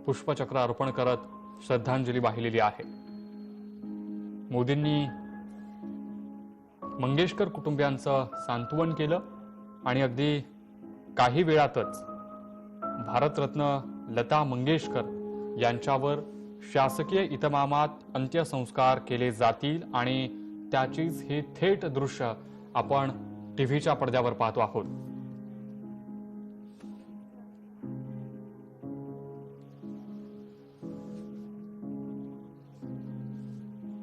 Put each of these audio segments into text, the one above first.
पुष्पचक्र अर्पण करत श्रद्धांजली वाहिलेली आहे। मोदींनी मंगेशकर कुटुंबियांचं सांत्वन केलं आणि अगदी काही वेळातच भारतरत्न लता मंगेशकर यांच्यावर शासकीय इतमामात अंत्यसंस्कार केले जातील आणि त्याचीच हे थेट दृश्य आपण टीव्हीच्या पडद्यावर पाहतो आहोत।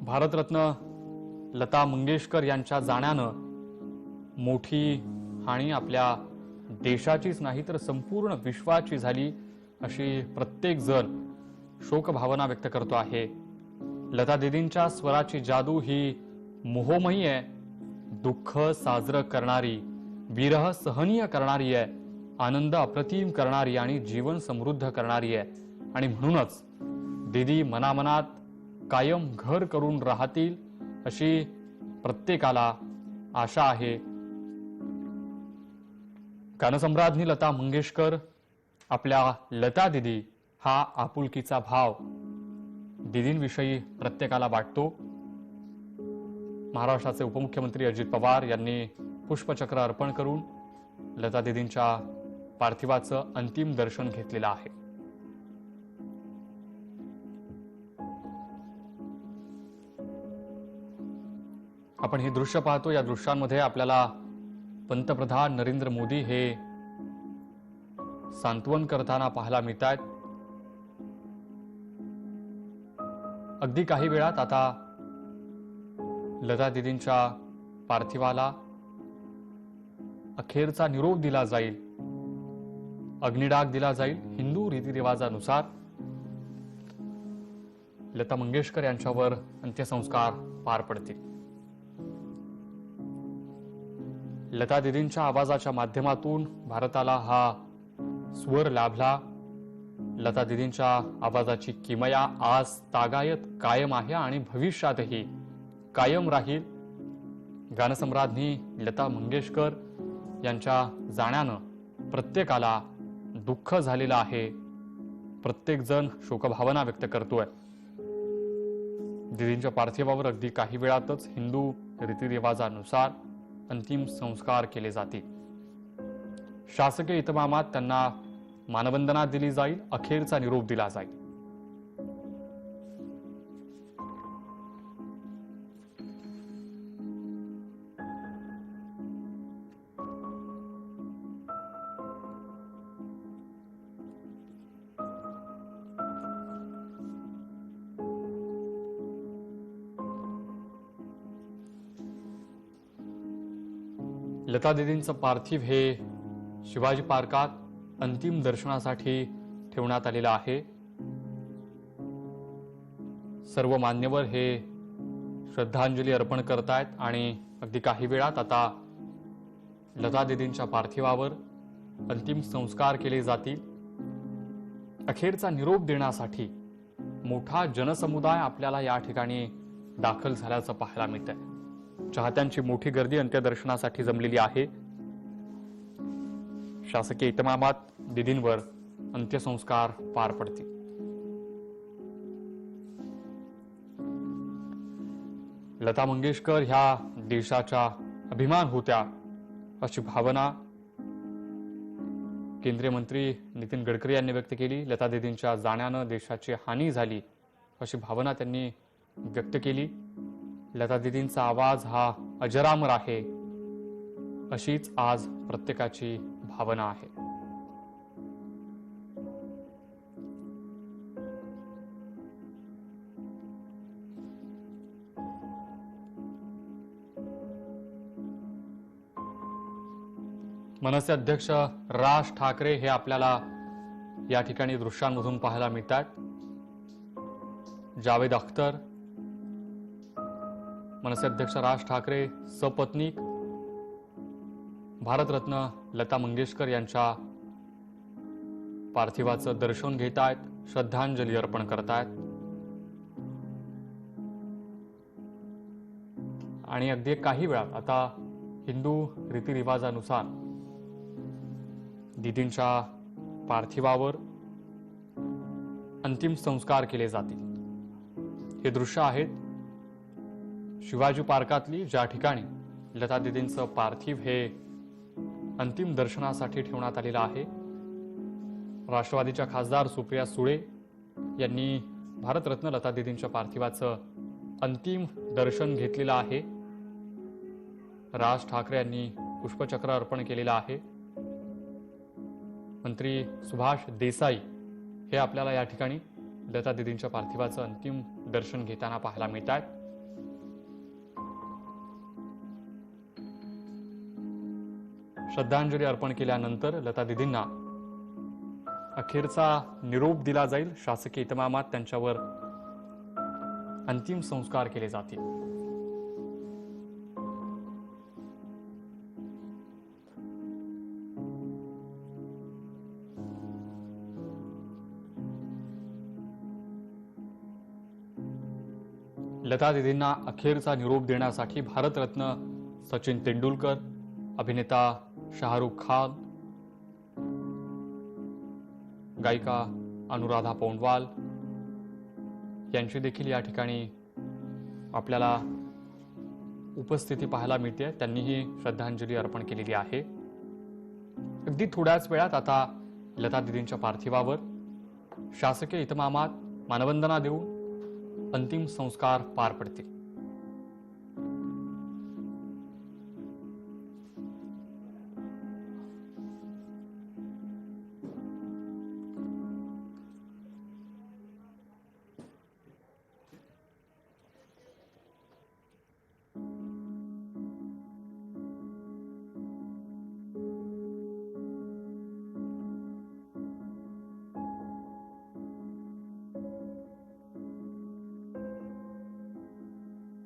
भारतरत्न लता मंगेशकर यांच्या जाण्यानं मोठी हानी आपल्या देशाचीच नाही तर संपूर्ण विश्वाची झाली अशी प्रत्येक जण शोकभावना व्यक्त करतो आहे। लता दीदींच्या स्वराची जादू ही मोहमयी आहे, दुःख साजरं करणारी, विरह सहनीय करणारी आहे, आनंद अप्रतिम करणारी आणि जीवन समृद्ध करणारी आहे। आणि म्हणूनच दीदी मनामनात कायम घर करून राहतील अशी प्रत्येकाला आशा आहे। गानसम्राज्ञी लता मंगेशकर, आपल्या लता दीदी हा आपुलकीचा भाव दीदींविषयी प्रत्येकाला वाटतो। महाराष्ट्राचे उपमुख्यमंत्री अजित पवार यांनी पुष्पचक्र अर्पण करून लता दीदींच्या पार्थिवाचं अंतिम दर्शन घेतलेलं आहे। आपण हे दृश्य पाहतो। या दृश्यांमध्ये आपल्याला पंतप्रधान नरेंद्र मोदी हे सांत्वन करताना पाहायला मिळतात। अगदी काही वेळात आता लता दीदींच्या पार्थिवाला अखेरचा निरोप दिला जाईल, अग्निडाग दिला जाईल। हिंदू रीतिरिवाजानुसार लता मंगेशकर यांच्यावर अंत्यसंस्कार पार पडतील। लता दीदींच्या आवाजाच्या माध्यमातून भारताला हा स्वर लाभला। लता दीदींच्या आवाजाची किमया आज तागायत कायम आहे आणि भविष्यातही कायम राहील। गानसम्राज्ञी लता मंगेशकर यांच्या जाण्यानं प्रत्येकाला दुःख झालेलं आहे, प्रत्येक जण शोकभावना व्यक्त करतोय। दीदींच्या पार्थिवावर अगदी काही वेळातच हिंदू रीतिरिवाजानुसार अंतिम संस्कार केले जातील। शासकीय इतमामात त्यांना मानवंदना दिली जाईल, अखेरचा निरोप दिला जाईल। लता दीदींचं पार्थिव हे शिवाजी पार्कात अंतिम दर्शनासाठी ठेवण्यात आलेलं आहे। सर्व मान्यवर हे श्रद्धांजली अर्पण करतायत आणि अगदी काही वेळात आता लता दीदींच्या पार्थिवावर अंतिम संस्कार केले जातील। अखेरचा निरोप देण्यासाठी मोठा जनसमुदाय आपल्याला या ठिकाणी दाखल झाल्याचं पाहायला मिळतंय। चाहत्यांची मोठी गर्दी अंत्यदर्शनासाठी जमलेली आहे। शासकीय इतमामात दीदींवर अंत्यसंस्कार पार पडतील। लता मंगेशकर ह्या देशाचा अभिमान होत्या अशी भावना केंद्रीय मंत्री नितीन गडकरी यांनी व्यक्त केली। लता दीदींच्या जाण्यानं देशाची हानी झाली अशी भावना त्यांनी व्यक्त केली। लता दीदींचा आवाज हा अजरामर आहे अशीच आज प्रत्येकाची भावना आहे। मनसे अध्यक्ष राज ठाकरे हे आपल्याला या ठिकाणी दृश्यांमधून पाहायला मिळतात। जावेद अख्तर, मनसे अध्यक्ष राज ठाकरे सपत्नीक भारतरत्न लता मंगेशकर यांच्या पार्थिवाचं दर्शन घेत आहेत, श्रद्धांजली अर्पण करतायत। आणि अगदी काही वेळात आता हिंदू रीतिरिवाजानुसार दीदींच्या पार्थिवावर अंतिम संस्कार केले जातील। हे दृश्य आहेत शिवाजी पार्कातली, ज्या ठिकाणी लता दीदींचं पार्थिव हे अंतिम दर्शनासाठी ठेवण्यात आलेलं आहे। राष्ट्रवादीच्या खासदार सुप्रिया सुळे यांनी भारतरत्न लता दीदींच्या पार्थिवाचं अंतिम दर्शन घेतलेलं आहे। राज ठाकरे यांनी पुष्पचक्र अर्पण केलेलं आहे। मंत्री सुभाष देसाई हे आपल्याला या ठिकाणी लता दीदींच्या पार्थिवाचं अंतिम दर्शन घेताना पाहायला मिळतात। श्रद्धांजली अर्पण केल्यानंतर लता दीदींना अखेरचा निरोप दिला जाईल। शासकीय इतमामात त्यांच्यावर अंतिम संस्कार केले जातील। लता दीदींना अखेरचा निरोप देण्यासाठी भारतरत्न सचिन तेंडुलकर, अभिनेता शाहरुख खान, गायिका अनुराधा पौंडवाल यांची देखील या ठिकाणी आपल्याला उपस्थिती पाहायला मिळते। त्यांनीही श्रद्धांजली अर्पण केलेली आहे। अगदी थोड्याच वेळात आता लता दीदींच्या पार्थिवावर शासकीय इतमामात मानवंदना देऊन अंतिम संस्कार पार पडतील।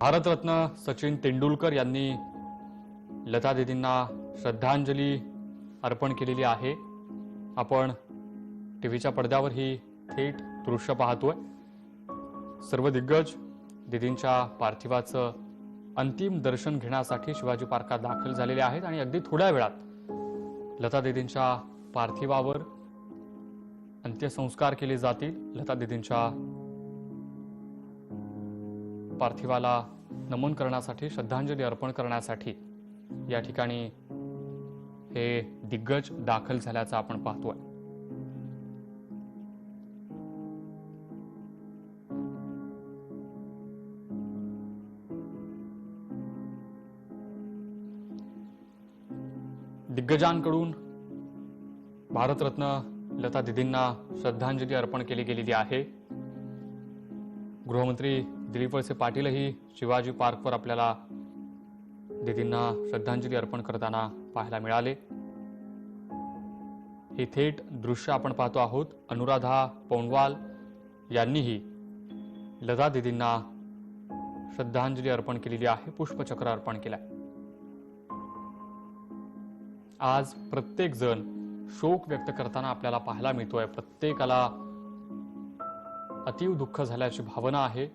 भारतरत्न सचिन तेंडुलकर यांनी लता दीदींना श्रद्धांजली अर्पण केलेली आहे। आपण टीव्हीच्या पडद्यावर ही थेट दृश्य पाहतोय। सर्व दिग्गज दीदींच्या पार्थिवाचं अंतिम दर्शन घेण्यासाठी शिवाजी पार्कात दाखल झालेले आहेत आणि अगदी थोड्या वेळात लता दीदींच्या पार्थिवावर अंत्यसंस्कार केले जातील। लता दीदींच्या पार्थिवाला नमन करण्यासाठी, श्रद्धांजली अर्पण करण्यासाठी या ठिकाणी हे दिग्गज दाखल झाल्याचं आपण पाहतोय। दिग्गजांकडून भारतरत्न लता दीदींना श्रद्धांजली अर्पण केली गेलेली आहे। गृहमंत्री दिलीप वळसे पाटीलही शिवाजी पार्कवर आपल्याला दीदींना श्रद्धांजली अर्पण करताना पाहायला मिळाले। हे थेट दृश्य आपण पाहतो आहोत। अनुराधा पौंडवाल यांनीही लता दीदींना श्रद्धांजली अर्पण केलेली आहे, पुष्पचक्र अर्पण केलंय। आज प्रत्येक जण शोक व्यक्त करताना आपल्याला पाहायला मिळतोय। प्रत्येकाला अतीव दुःख झाल्याची भावना आहे।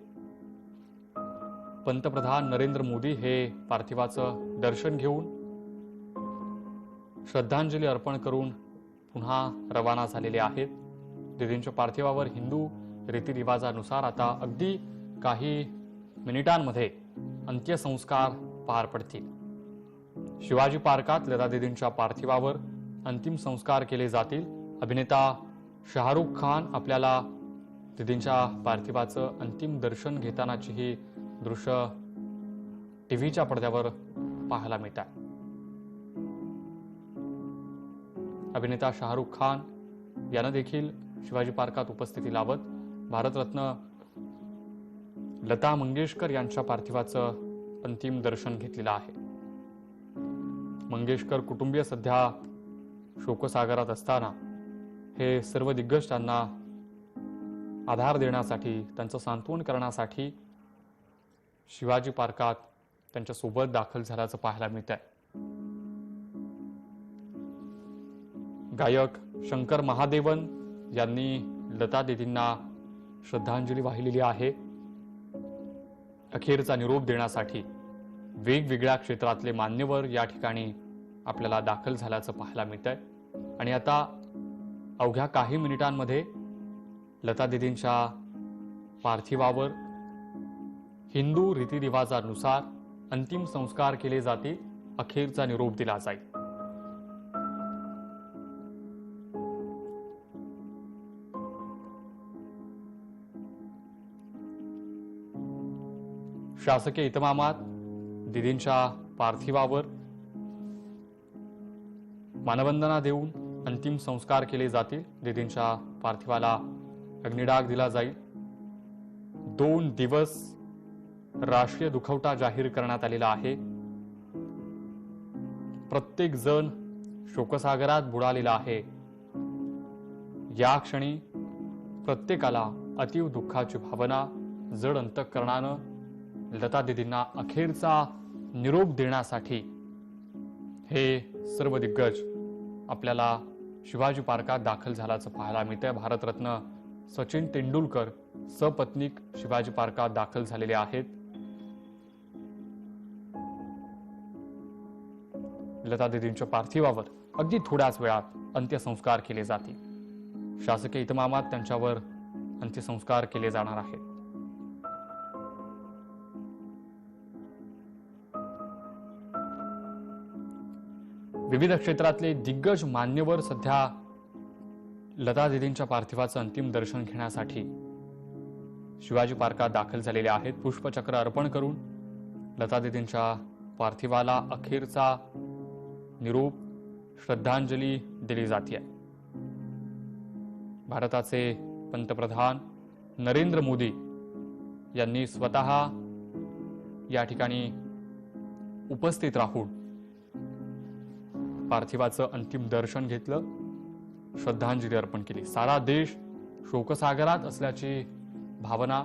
पंतप्रधान नरेंद्र मोदी हे पार्थिवाचं दर्शन घेऊन श्रद्धांजली अर्पण करून पुन्हा रवाना झालेले आहेत। दीदींच्या पार्थिवावर हिंदू रीतिरिवाजानुसार आता अगदी काही मिनिटांमध्ये अंत्यसंस्कार पार पडतील। शिवाजी पार्कात लता दीदींच्या पार्थिवावर अंतिम संस्कार केले जातील। अभिनेता शाहरुख खान आपल्याला दीदींच्या पार्थिवाचं अंतिम दर्शन घेतानाची ही दृश्य टीव्हीच्या पडद्यावर पाहायला मिळतात। अभिनेता शाहरुख खान यानं देखील शिवाजी पार्कात उपस्थिती लावत भारतरत्न लता मंगेशकर यांच्या पार्थिवाचं अंतिम दर्शन घेतलेलं आहे। मंगेशकर कुटुंबीय सध्या शोकसागरात असताना हे सर्व दिग्गज त्यांना आधार देण्यासाठी, त्यांचं सांत्वन करण्यासाठी शिवाजी पार्कात त्यांच्या सोबत दाखल झाल्याचं पाहायला मिळतंय। गायक शंकर महादेवन यांनी लता दीदींना श्रद्धांजली वाहिलेली आहे। अखेरचा निरोप देण्यासाठी वेगवेगळ्या क्षेत्रातले मान्यवर या ठिकाणी आपल्याला दाखल झाल्याचं पाहायला मिळतंय आणि आता अवघ्या काही मिनिटांमध्ये लता दीदींच्या पार्थिवावर हिंदू रीतिरिवाजानुसार अंतिम संस्कार केले जातील, अखेरचा निरोप दिला जाईल. शासकीय इतमामात दीदींच्या पार्थिवावर मानवंदना देऊन अंतिम संस्कार केले जातील. दीदींच्या पार्थिवाला अग्निडाग दिला जाईल. 2 दिवस राष्ट्रीय दुखवटा जाहीर करण्यात आलेला आहे. प्रत्येक जण शोकसागरात बुडालेला आहे. या क्षणी प्रत्येकाला अतीव दुःखाची भावना जड अंतःकरणानं लता दीदींना अखेरचा निरोप देण्यासाठी हे सर्व दिग्गज आपल्याला शिवाजी पार्कात दाखल झाल्याचं पाहायला मिळतंय. भारतरत्न सचिन तेंडुलकर सपत्नीक शिवाजी पार्कात दाखल झालेले आहेत. लता दीदींच्या पार्थिवावर अगदी थोड्याच वेळात अंत्यसंस्कार केले जातील. शासकीय इतमामात त्यांच्यावर अंत्यसंस्कार केले जाणार आहेत. विविध क्षेत्रातले दिग्गज मान्यवर सध्या लता दीदींच्या पार्थिवाचं अंतिम दर्शन घेण्यासाठी शिवाजी पार्कात दाखल झालेले आहेत. पुष्पचक्र अर्पण करून लता दीदींच्या पार्थिवाला अखेरचा निरोप, श्रद्धांजली दिली जाते. भारताचे पंतप्रधान नरेंद्र मोदी यांनी स्वतः या ठिकाणी उपस्थित राहून पार्थिवाचं अंतिम दर्शन घेतलं, श्रद्धांजली अर्पण केली. सारा देश शोकसागरात असल्याची भावना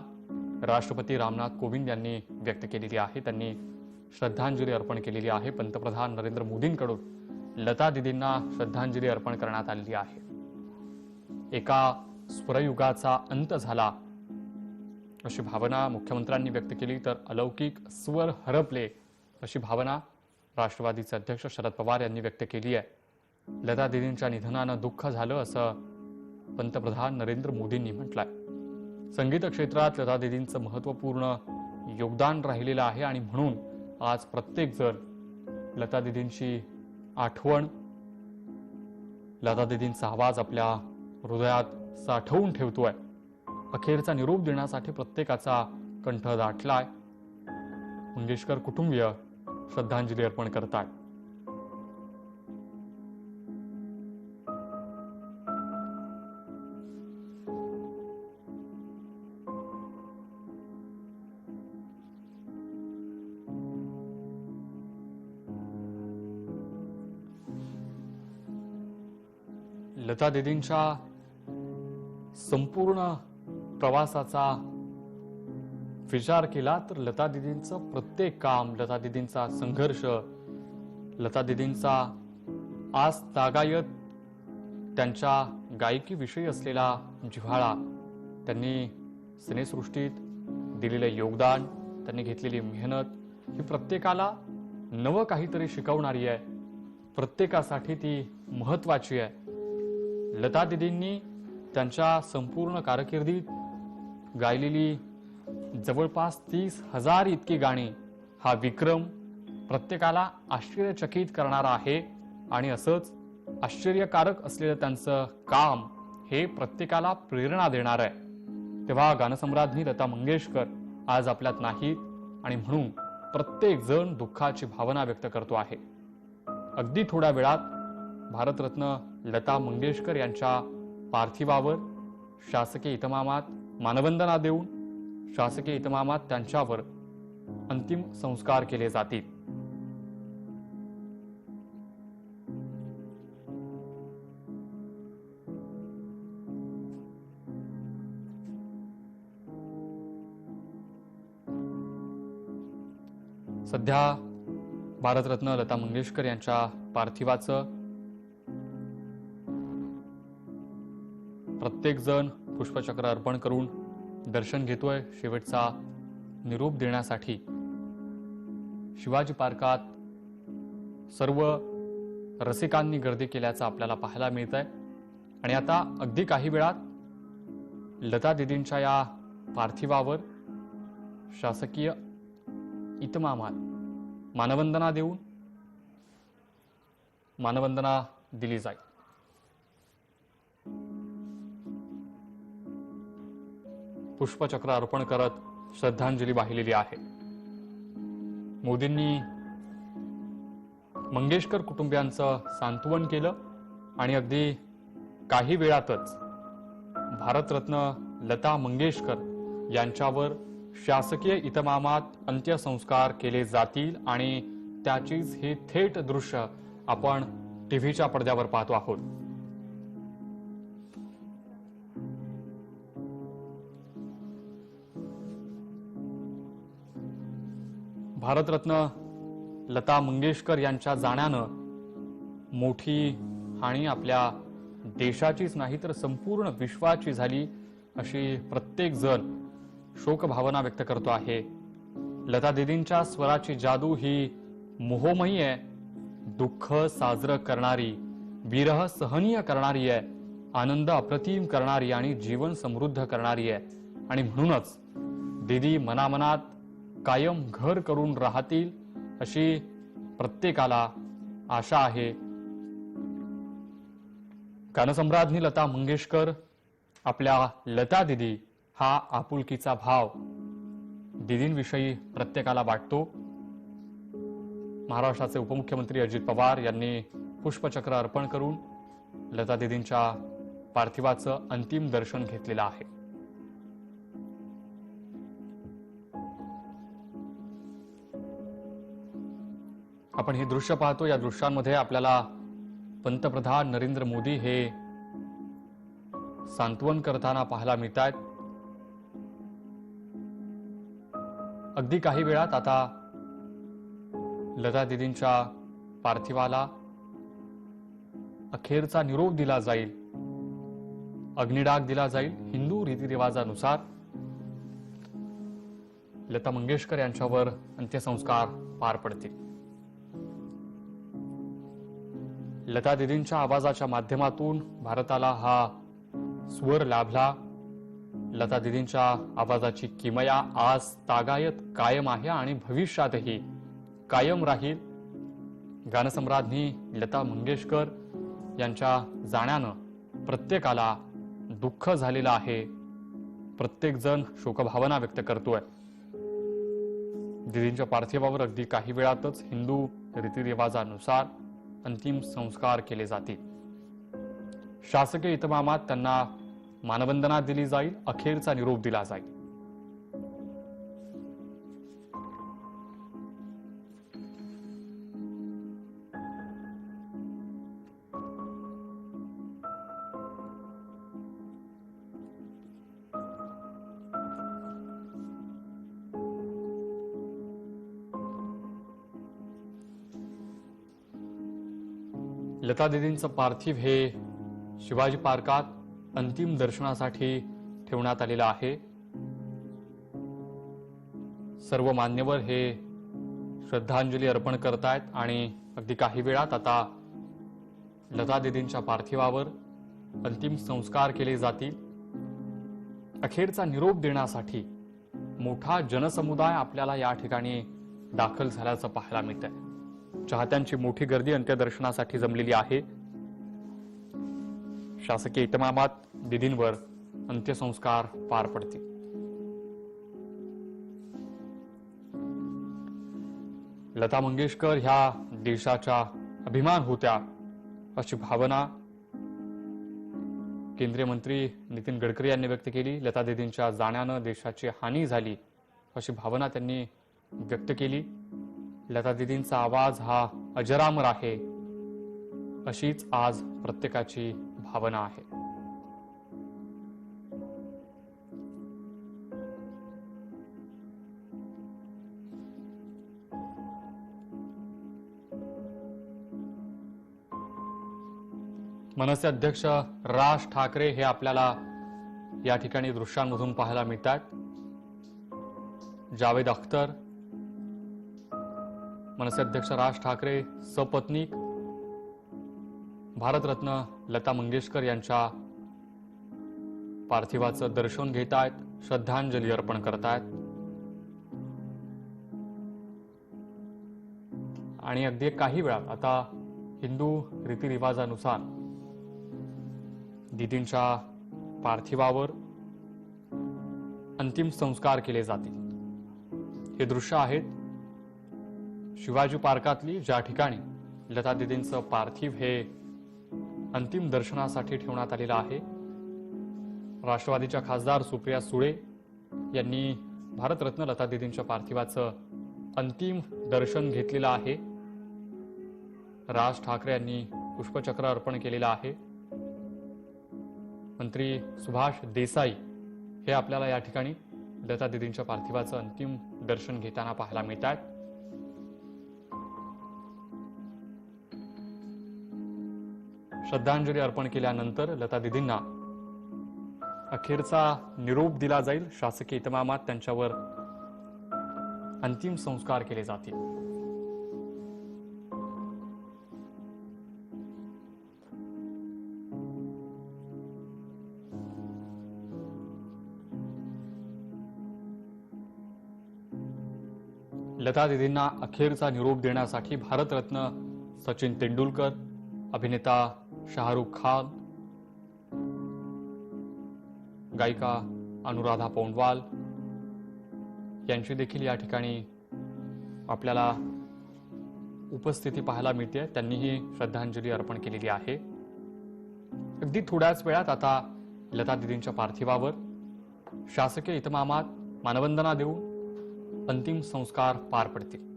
राष्ट्रपती रामनाथ कोविंद यांनी व्यक्त केलेली आहे. त्यांनी श्रद्धांजली अर्पण केलेली आहे. पंतप्रधान नरेंद्र मोदींकडून लता दीदींना श्रद्धांजली अर्पण करण्यात आलेली आहे. एका स्वरयुगाचा अंत झाला अशी भावना मुख्यमंत्र्यांनी व्यक्त केली, तर अलौकिक स्वर हरपले अशी भावना राष्ट्रवादीचे अध्यक्ष शरद पवार यांनी व्यक्त केली आहे. लता दीदींच्या निधनानं दुःख झालं असं पंतप्रधान नरेंद्र मोदींनी म्हटलंय. संगीत क्षेत्रात लता दीदींचं महत्वपूर्ण योगदान राहिलेलं आहे आणि म्हणून आज प्रत्येक जण लता दीदींची आठवण, लता दीदींचा आवाज आपल्या हृदयात साठवून ठेवतोय. अखेरचा निरोप देण्यासाठी प्रत्येकाचा कंठ दाटलाय. मंगेशकर कुटुंबीय श्रद्धांजली अर्पण करतात. लता दीदींच्या संपूर्ण प्रवासाचा विचार केला तर लता दीदींचं प्रत्येक काम, लता दीदींचा संघर्ष, लता दीदींचा आज तागायत त्यांच्या गायकीविषयी असलेला जिव्हाळा, त्यांनी सिनेसृष्टीत दिलेलं योगदान, त्यांनी घेतलेली मेहनत ही प्रत्येकाला नवं काहीतरी शिकवणारी आहे. प्रत्येकासाठी ती महत्वाची आहे. लता दीदींनी त्यांच्या संपूर्ण कारकिर्दीत गायलेली जवळपास 30,000 इतकी गाणी, हा विक्रम प्रत्येकाला आश्चर्यचकित करणारा आहे. आणि असंच आश्चर्यकारक असलेलं त्यांचं काम हे प्रत्येकाला प्रेरणा देणार आहे. तेव्हा गानसम्राज्ञी लता मंगेशकर आज आपल्यात नाहीत आणि म्हणून प्रत्येक जण दुःखाची भावना व्यक्त करतो आहे. अगदी थोड्या वेळात भारतरत्न लता मंगेशकर यांच्या पार्थिवावर शासकीय इतमामात मानवंदना देऊन शासकीय इतमामात त्यांच्यावर अंतिम संस्कार केले जातील. सध्या भारतरत्न लता मंगेशकर यांच्या पार्थिवाचं प्रत्येक जण पुष्पचक्र अर्पण करून दर्शन घेतोय. शेवटचा निरोप देण्यासाठी शिवाजी पार्कात सर्व रसिकांनी गर्दी केल्याचं आपल्याला पाहायला मिळतंय. आणि आता अगदी काही वेळात लता दीदींच्या या पार्थिवावर शासकीय इतमामात मानवंदना देऊन मानवंदना दिली जाईल। पुष्पचक्र अर्पण करत श्रद्धांजली वाहिलेली आहे। मोदींनी मंगेशकर कुटुंबियांचं सांत्वन केलं आणि अगदी काही वेळातच भारतरत्न लता मंगेशकर यांच्यावर शासकीय इतमामात अंत्यसंस्कार केले जातील आणि त्याचीच हे थेट दृश्य आपण टीव्हीच्या पडद्यावर पाहतो आहोत। भारतरत्न लता मंगेशकर यांच्या जाण्यानं मोठी हानी आपल्या देशाचीच नाही तर संपूर्ण विश्वाची झाली अशी प्रत्येक जण शोकभावना व्यक्त करतो आहे। लता दीदींच्या स्वराची जादू ही मोहमयी आहे, दुःख साजरं करणारी, विरह सहनीय करणारी आहे, आनंद अप्रतिम करणारी आणि जीवन समृद्ध करणारी आहे आणि म्हणूनच दीदी मनामनात कायम घर करून राहतील अशी प्रत्येकाला आशा आहे। गानसम्राज्ञी लता मंगेशकर आपल्या लता दीदी हा आपुलकीचा भाव दीदींविषयी प्रत्येकाला वाटतो। महाराष्ट्राचे उपमुख्यमंत्री अजित पवार यांनी पुष्पचक्र अर्पण करून लता दीदींच्या पार्थिवाचं अंतिम दर्शन घेतलेलं आहे। आपण हे दृश्य पाहतो, या दृश्यांमध्ये आपल्याला पंतप्रधान नरेंद्र मोदी हे सांत्वन करताना पाहायला मिळतात। अगदी काही वेळात आता लता दीदींच्या पार्थिवाला अखेरचा निरोप दिला जाईल, अग्निडाग दिला जाईल। हिंदू रीतिरिवाजानुसार लता मंगेशकर यांच्यावर अंत्यसंस्कार पार पडतील। लता दीदींच्या आवाजाच्या माध्यमातून भारताला हा स्वर लाभला। लता दीदींच्या आवाजाची किमया आज तागायत कायम आहे आणि भविष्यातही कायम राहील। गानसम्राज्ञी लता मंगेशकर यांच्या जाण्यानं प्रत्येकाला दुःख झालेलं आहे, प्रत्येक जण शोकभावना व्यक्त करतोय। दीदींच्या पार्थिवावर अगदी काही वेळातच हिंदू रीतिरिवाजानुसार अंतिम संस्कार केले जातील। शासकीय इतमामात त्यांना मानवंदना दिली जाईल, अखेरचा निरोप दिला जाईल। लता दीदींचं पार्थिव हे शिवाजी पार्कात अंतिम दर्शनासाठी ठेवण्यात आलेलं आहे। सर्व मान्यवर हे श्रद्धांजली अर्पण करतायत आणि अगदी काही वेळात आता लता दीदींच्या पार्थिवावर अंतिम संस्कार केले जातील। अखेरचा निरोप देण्यासाठी मोठा जनसमुदाय आपल्याला या ठिकाणी दाखल झाल्याचं पाहायला मिळतंय। चाहत्यांची मोठी गर्दी अंत्यदर्शनासाठी जमलेली आहे। शासकीय इतमामात दीदींवर अंत्यसंस्कार पार पडतील। लता मंगेशकर ह्या देशाच्या अभिमान होत्या अशी भावना केंद्रीय मंत्री नितीन गडकरी यांनी व्यक्त केली। लता दीदींच्या जाण्यानं देशाची हानी झाली अशी भावना त्यांनी व्यक्त केली। लता दीदींचा आवाज हा अजरामर आहे अशीच आज प्रत्येकाची भावना आहे। मनसे अध्यक्ष राज ठाकरे हे आपल्याला या ठिकाणी दृश्यांमधून पाहायला मिळतात। जावेद अख्तर, मनसे अध्यक्ष राज ठाकरे सपत्नीक भारतरत्न लता मंगेशकर यांच्या पार्थिवाचं दर्शन घेत आहेत, श्रद्धांजली अर्पण करतायत आणि अगदी काही वेळात आता हिंदू रीतिरिवाजानुसार दिदींच्या पार्थिवावर अंतिम संस्कार केले जातील। हे दृश्य आहेत शिवाजी पार्कातली, ज्या ठिकाणी लता दिदींचं पार्थिव हे अंतिम दर्शनासाठी ठेवण्यात आलेलं आहे। राष्ट्रवादीच्या खासदार सुप्रिया सुळे यांनी भारतरत्न लता दिदींच्या पार्थिवाचं अंतिम दर्शन घेतलेलं आहे। राज ठाकरे यांनी पुष्पचक्र अर्पण केलेलं आहे। मंत्री सुभाष देसाई हे आपल्याला या ठिकाणी लता दिदींच्या पार्थिवाचं अंतिम दर्शन घेताना पाहायला मिळतात। श्रद्धांजली अर्पण केल्यानंतर लता दिदींना अखेरचा निरोप दिला जाईल। शासकीय इतमामात त्यांच्यावर अंतिम संस्कार केले जातील। लता दिदींना अखेरचा निरोप देण्यासाठी भारतरत्न सचिन तेंडुलकर, अभिनेता शाहरुख खान, गायिका अनुराधा पौंडवाल यांची देखील या ठिकाणी आपल्याला उपस्थिती पाहायला मिळते। त्यांनीही श्रद्धांजली अर्पण केलेली आहे। अगदी थोड्याच वेळात आता लता दिदींच्या पार्थिवावर शासकीय इतमामात मानवंदना देऊन अंतिम संस्कार पार पडतील।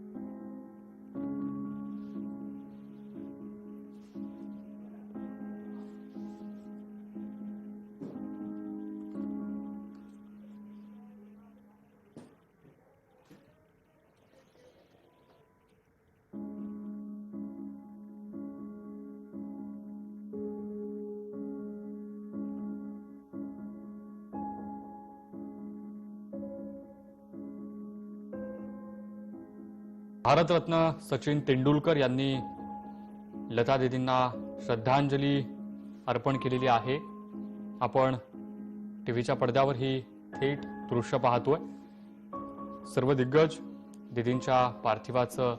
भारतरत्न सचिन तेंडुलकर यांनी लता दिदींना श्रद्धांजली अर्पण केलेली आहे। आपण टीव्हीच्या पडद्यावर ही थेट दृश्य पाहतोय। सर्व दिग्गज दिदींच्या पार्थिवाचं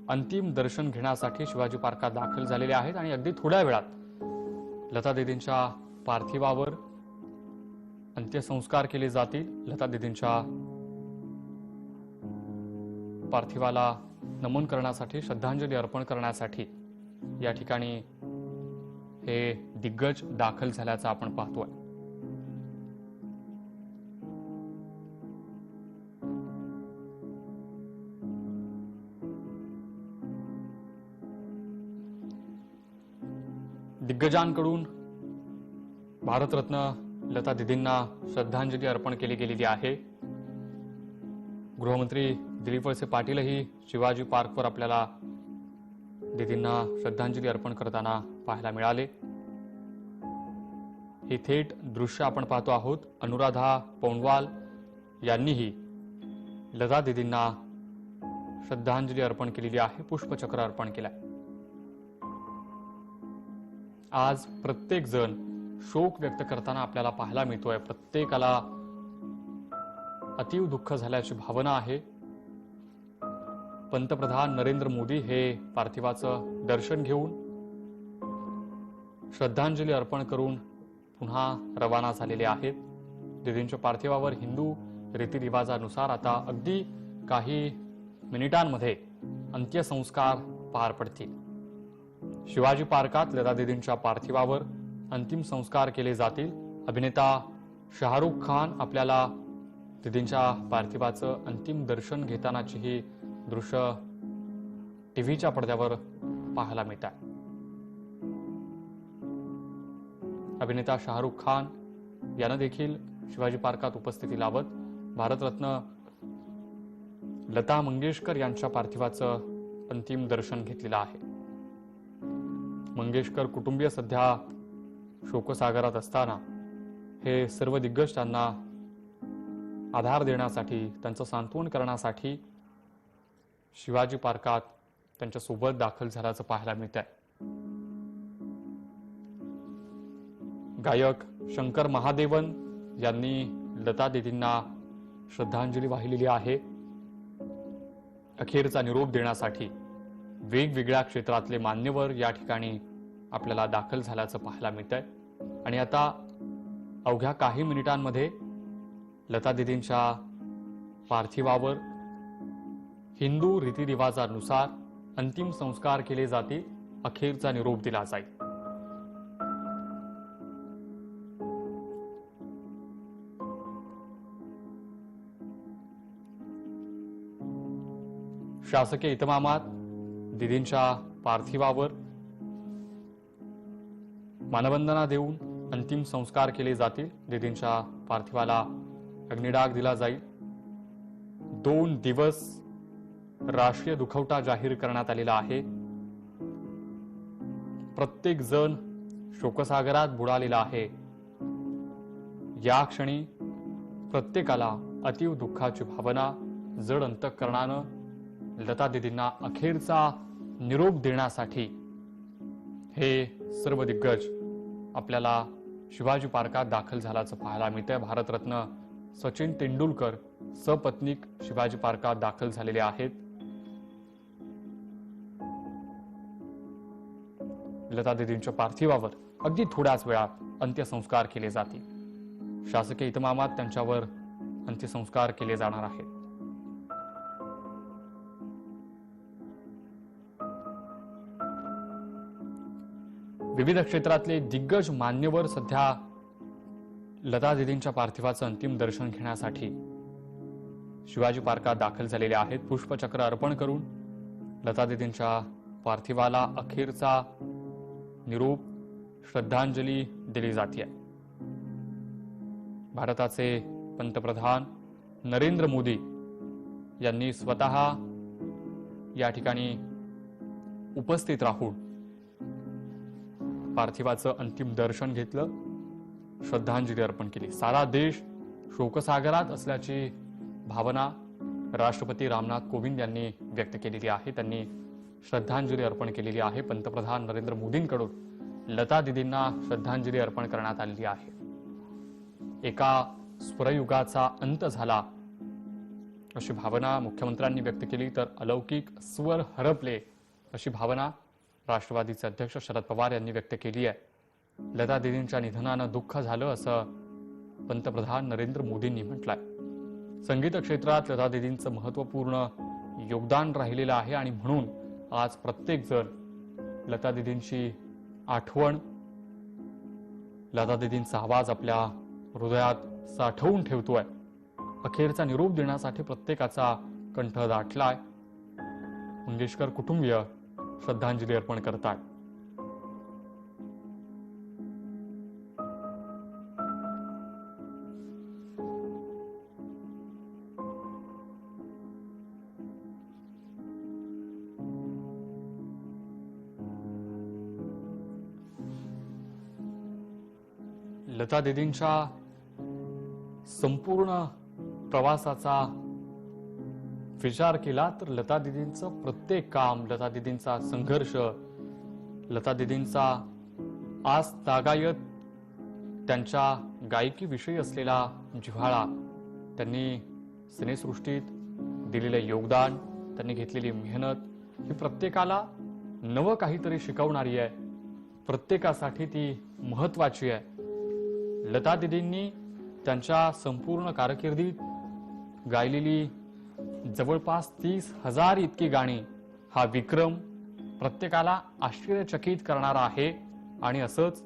अंतिम दर्शन घेण्यासाठी शिवाजी पार्कात दाखल झालेले आहेत आणि अगदी थोड्या वेळात लता दिदींच्या पार्थिवावर अंत्यसंस्कार केले जातील। लता दिदींच्या पार्थिवाला नमन करण्यासाठी, श्रद्धांजली अर्पण करण्यासाठी या ठिकाणी हे दिग्गज दाखल झाल्याचं आपण पाहतोय। दिग्गजांकडून भारतरत्न लता दिदींना श्रद्धांजली अर्पण केली गेलेली आहे। गृहमंत्री दिलीप वळसे पाटीलही शिवाजी पार्कवर आपल्याला दिदींना श्रद्धांजली अर्पण करताना पाहायला मिळाले। हे थेट दृश्य आपण पाहतो आहोत। अनुराधा पौंडवाल यांनीही लता दिदींना श्रद्धांजली अर्पण केलेली आहे, पुष्पचक्र अर्पण केलंय। आज प्रत्येक जण शोक व्यक्त करताना आपल्याला पाहायला मिळतोय। प्रत्येकाला अतीव दुःख झाल्याची भावना आहे। पंतप्रधान नरेंद्र मोदी हे पार्थिवाचं दर्शन घेऊन श्रद्धांजली अर्पण करून पुन्हा रवाना झालेले आहेत। दिदींच्या पार्थिवावर हिंदू रीतिरिवाजानुसार आता अगदी काही मिनिटांमध्ये अंत्यसंस्कार पार पडतील। शिवाजी पार्कात लता दिदींच्या पार्थिवावर अंतिम संस्कार केले जातील। अभिनेता शाहरुख खान आपल्याला दिदींच्या पार्थिवाचं अंतिम दर्शन घेतानाची ही दृश्य टीव्हीच्या पडद्यावर पाहायला मिळतात। अभिनेता शाहरुख खान यानं देखील शिवाजी पार्कात उपस्थिती लावत भारतरत्न लता मंगेशकर यांच्या पार्थिवाचं अंतिम दर्शन घेतलेलं आहे। मंगेशकर कुटुंबीय सध्या शोकसागरात असताना हे सर्व दिग्गज त्यांना आधार देण्यासाठी, त्यांचं सांत्वन करण्यासाठी शिवाजी पार्कात त्यांच्या सोबत दाखल झाल्याचं पाहायला मिळतंय। गायक शंकर महादेवन यांनी लता दीदींना श्रद्धांजली वाहिलेली आहे. अखेरचा निरोप देण्यासाठी वेगवेगळ्या क्षेत्रातले मान्यवर या ठिकाणी आपल्याला दाखल झाल्याचं पाहायला मिळतंय. आणि आता अवघ्या काही मिनिटांमध्ये लता दीदींच्या पार्थिवावर हिंदू रीतिरिवाजानुसार अंतिम संस्कार केले जातील. अखेरचा निरोप दिला जाईल. शासकीय इतमामात दीदींच्या पार्थिवावर मानवंदना देऊन अंतिम संस्कार केले जातील. दीदींच्या पार्थिवाला अग्निडाग दिला जाईल. 2 दिवस राष्ट्रीय दुखवटा जाहीर करण्यात आलेला आहे. प्रत्येक जण शोकसागरात बुडालेला आहे. या क्षणी प्रत्येकाला अतीव दुःखाची भावना जड अंतःकरणानं लता दीदींना अखेरचा निरोप देण्यासाठी हे सर्व दिग्गज आपल्याला शिवाजी पार्कात दाखल झाल्याचं पाहायला मिळतंय. भारतरत्न सचिन तेंडुलकर सपत्नीक शिवाजी पार्कात दाखल झालेले आहेत. लता दीदींच्या पार्थिवावर अगदी थोड्याच वेळात अंत्यसंस्कार केले जातील. शासकीय इतमामात त्यांच्यावर अंत्यसंस्कार केले जाणार आहेत. विविध क्षेत्रातले दिग्गज मान्यवर सध्या लता दीदींच्या पार्थिवाचं अंतिम दर्शन घेण्यासाठी शिवाजी पार्कात दाखल झालेले आहेत. पुष्पचक्र अर्पण करून लता दीदींच्या पार्थिवाला अखेरचा निरोप श्रद्धांजली दिली जाते. भारताचे पंतप्रधान नरेंद्र मोदी यांनी स्वतः या ठिकाणी उपस्थित राहून पार्थिवाचं अंतिम दर्शन घेतलं, श्रद्धांजली अर्पण केली. सारा देश शोकसागरात असल्याची भावना राष्ट्रपती रामनाथ कोविंद यांनी व्यक्त केलेली आहे. त्यांनी श्रद्धांजली अर्पण केलेली आहे. पंतप्रधान नरेंद्र मोदींकडून लता दीदींना श्रद्धांजली अर्पण करण्यात आलेली आहे. एका स्वरयुगाचा अंत झाला अशी भावना मुख्यमंत्र्यांनी व्यक्त केली, तर अलौकिक स्वर हरपले अशी भावना राष्ट्रवादीचे अध्यक्ष शरद पवार यांनी व्यक्त केली आहे. लता दीदींच्या निधनानं दुःख झालं असं पंतप्रधान नरेंद्र मोदींनी म्हटलंय. संगीत क्षेत्रात लता दीदींचं महत्वपूर्ण योगदान राहिलेलं आहे आणि म्हणून आज प्रत्येक जण लता दीदींची आठवण, लता दीदींचा आवाज आपल्या हृदयात साठवून ठेवतोय. अखेरचा निरोप देण्यासाठी प्रत्येकाचा कंठ दाटलाय. मंगेशकर कुटुंबीय श्रद्धांजली अर्पण करतात. लता दीदींच्या संपूर्ण प्रवासाचा विचार केला तर लता दीदींचं प्रत्येक काम, लता दीदींचा संघर्ष, लता दीदींचा आज तागायत त्यांच्या गायकीविषयी असलेला जिव्हाळा, त्यांनी सिनेसृष्टीत दिलेलं योगदान, त्यांनी घेतलेली मेहनत ही प्रत्येकाला नवं काहीतरी शिकवणारी आहे. प्रत्येकासाठी ती महत्वाची आहे. लता दीदींनी त्यांच्या संपूर्ण कारकिर्दीत गायलेली जवळपास 30,000 इतकी गाणी, हा विक्रम प्रत्येकाला आश्चर्यचकित करणारा आहे. आणि असंच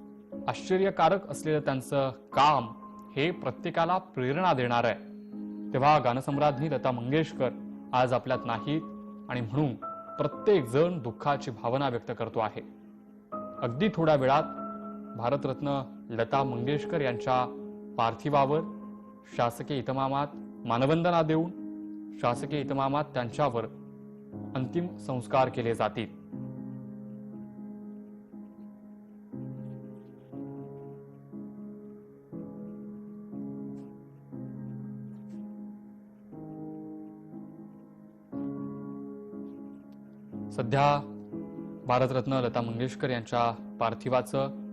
आश्चर्यकारक असलेलं त्यांचं काम हे प्रत्येकाला प्रेरणा देणार आहे. तेव्हा गानसम्राज्ञी लता मंगेशकर आज आपल्यात नाहीत आणि म्हणून प्रत्येक जण दुःखाची भावना व्यक्त करतो आहे. अगदी थोड्या वेळात भारतरत्न लता मंगेशकर यांच्या पार्थिवावर शासकीय इतमामात मानवंदना देऊन शासकीय इतमामात त्यांच्यावर अंतिम संस्कार केले जातील. सध्या भारतरत्न लता मंगेशकर यांच्या पार्थिवाचं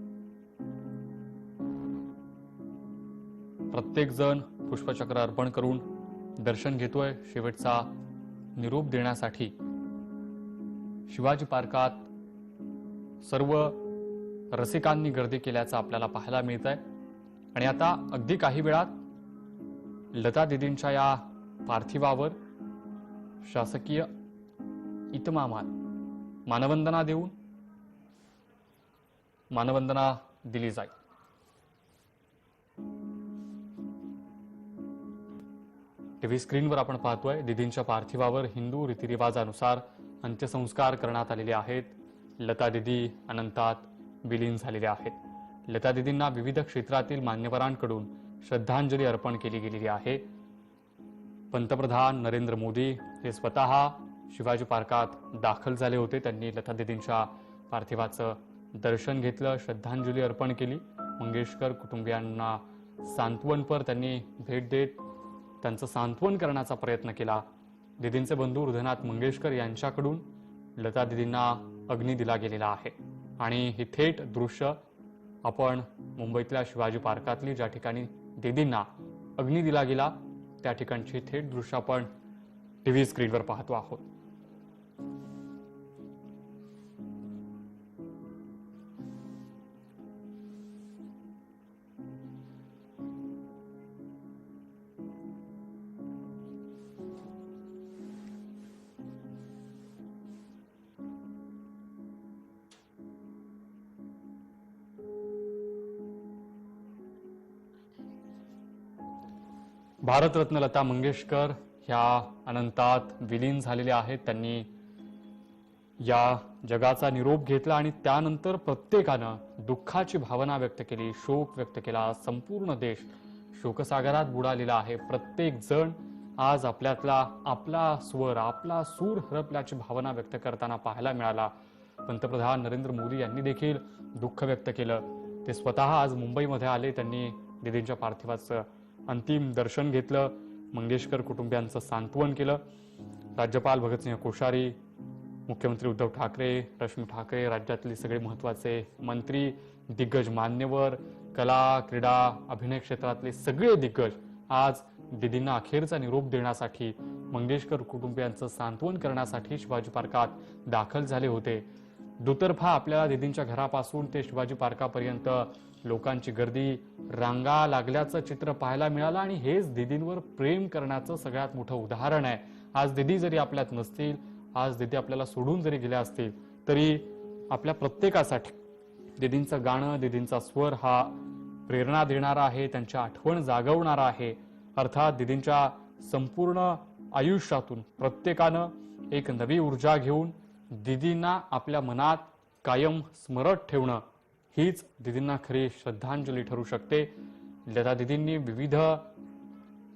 प्रत्येक जण पुष्पचक्र अर्पण करून दर्शन घेतोय शेवटचा निरोप देण्यासाठी। शिवाजी पार्कात सर्व रसिकांनी गर्दी केल्याचं आपल्याला पाहायला मिळत आहे। आणि आता अगदी काही वेळात लता दीदींच्या या पार्थिवावर शासकीय इतमामात मानवंदना देऊन मानवंदना दिली जाईल। टीव्ही स्क्रीनवर आपण पाहतोय दीदींच्या पार्थिवावर हिंदू रीतिरिवाजानुसार अंत्यसंस्कार करण्यात आलेले आहेत। लता दीदी अनंतात विलीन झालेल्या आहेत। लता दीदींना विविध क्षेत्रातील मान्यवरांकडून श्रद्धांजली अर्पण केली गेलेली आहे। पंतप्रधान नरेंद्र मोदी हे स्वतः शिवाजी पार्कात दाखल झाले होते। त्यांनी लता दीदींच्या पार्थिवाचं दर्शन घेतलं, श्रद्धांजली अर्पण केली। मंगेशकर कुटुंबियांना सांत्वनपर त्यांनी भेट देत त्यांचं सांत्वन करण्याचा प्रयत्न केला। दीदींचे बंधू हृदयनाथ मंगेशकर यांच्याकडून लता दीदींना अग्नी दिला गेलेला आहे। आणि ही थेट दृश्य आपण मुंबईतल्या शिवाजी पार्कातली ज्या ठिकाणी दीदींना अग्नी दिला गेला त्या ठिकाणची थेट दृश्य आपण टीव्ही स्क्रीनवर पाहतो आहोत। भारतरत्न लता मंगेशकर ह्या अनंतात विलीन झालेल्या आहेत। त्यांनी या जगाचा निरोप घेतला आणि त्यानंतर प्रत्येकानं दुःखाची भावना व्यक्त केली, शोक व्यक्त केला। संपूर्ण देश शोकसागरात बुडालेला आहे। प्रत्येक जण आज आपल्यातला आपला स्वर, आपला सूर हरपल्याची भावना व्यक्त करताना पाहायला मिळाला। पंतप्रधान नरेंद्र मोदी यांनी देखील दुःख व्यक्त केलं। ते स्वतः आज मुंबईमध्ये आले, त्यांनी दीदींच्या पार्थिवाचं अंतिम दर्शन घेतलं, मंगेशकर कुटुंबियांचं सांत्वन केलं। राज्यपाल भगतसिंह कोश्यारी, मुख्यमंत्री उद्धव ठाकरे, रश्मी ठाकरे, राज्यातले सगळे महत्त्वाचे मंत्री, दिग्गज मान्यवर, कला, क्रीडा, अभिनय क्षेत्रातले सगळे दिग्गज आज दीदींना अखेरचा निरोप देण्यासाठी, मंगेशकर कुटुंबियांचं सांत्वन करण्यासाठी शिवाजी पार्कात दाखल झाले होते। दुतर्फा आपल्याला दीदींच्या घरापासून ते शिवाजी पार्कापर्यंत लोकांची गर्दी, रांगा लागल्याचं चित्र पाहायला मिळालं। आणि हेच दीदींवर प्रेम करण्याचं सगळ्यात मोठं उदाहरण आहे। आज दीदी जरी आपल्यात नसतील, आज दीदी आपल्याला सोडून जरी गेल्या असतील, तरी आपल्या प्रत्येकासाठी दीदींचं गाणं, दीदींचा स्वर हा प्रेरणा देणारा आहे, त्यांची आठवण जागवणारा आहे। अर्थात दीदींच्या संपूर्ण आयुष्यातून प्रत्येकानं एक नवी ऊर्जा घेऊन दीदींना आपल्या मनात कायम स्मरत ठेवणं हीच दीदींना खरी श्रद्धांजली ठरू शकते। लता दीदींनी विविध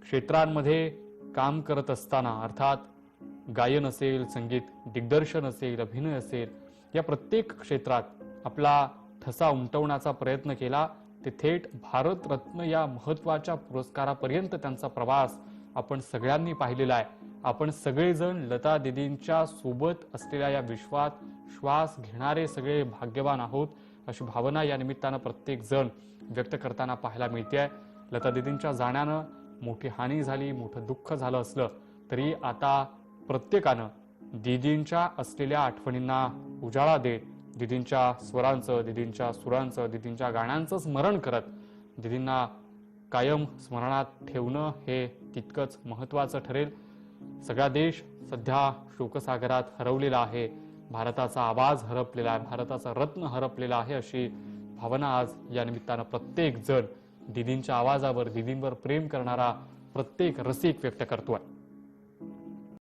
क्षेत्रांमध्ये काम करत असताना, अर्थात गायन असेल, संगीत दिग्दर्शन असेल, अभिनय असेल, या प्रत्येक क्षेत्रात आपला ठसा उमटवण्याचा प्रयत्न केला। ते थेट भारतरत्न या महत्त्वाच्या पुरस्कारापर्यंत त्यांचा प्रवास आपण सगळ्यांनी पाहिलेला आहे। आपण सगळेजण लता दीदींच्या सोबत असलेल्या या विश्वात श्वास घेणारे सगळे भाग्यवान आहोत, अशी भावना या निमित्तानं प्रत्येक जण व्यक्त करताना पाहायला मिळते। लता दीदींच्या जाण्यानं मोठी हानी झाली, मोठं दुःख झालं असलं तरी आता प्रत्येकानं दीदींच्या असलेल्या आठवणींना उजाळा देत, दीदींच्या स्वरांचं, दीदींच्या सुरांचं, दीदींच्या गाण्यांचं स्मरण करत दीदींना कायम स्मरणात ठेवणं हे तितकंच महत्त्वाचं ठरेल। सगळा देश सध्या शोकसागरात हरवलेला आहे, भारताचा आवाज हरपलेला आहे, भारताचा रत्न हरपलेला आहे, अशी भावना आज या निमित्तानं प्रत्येक जण दीदींच्या आवाजावर, दीदींवर प्रेम करणारा प्रत्येक रसिक व्यक्त करतोय।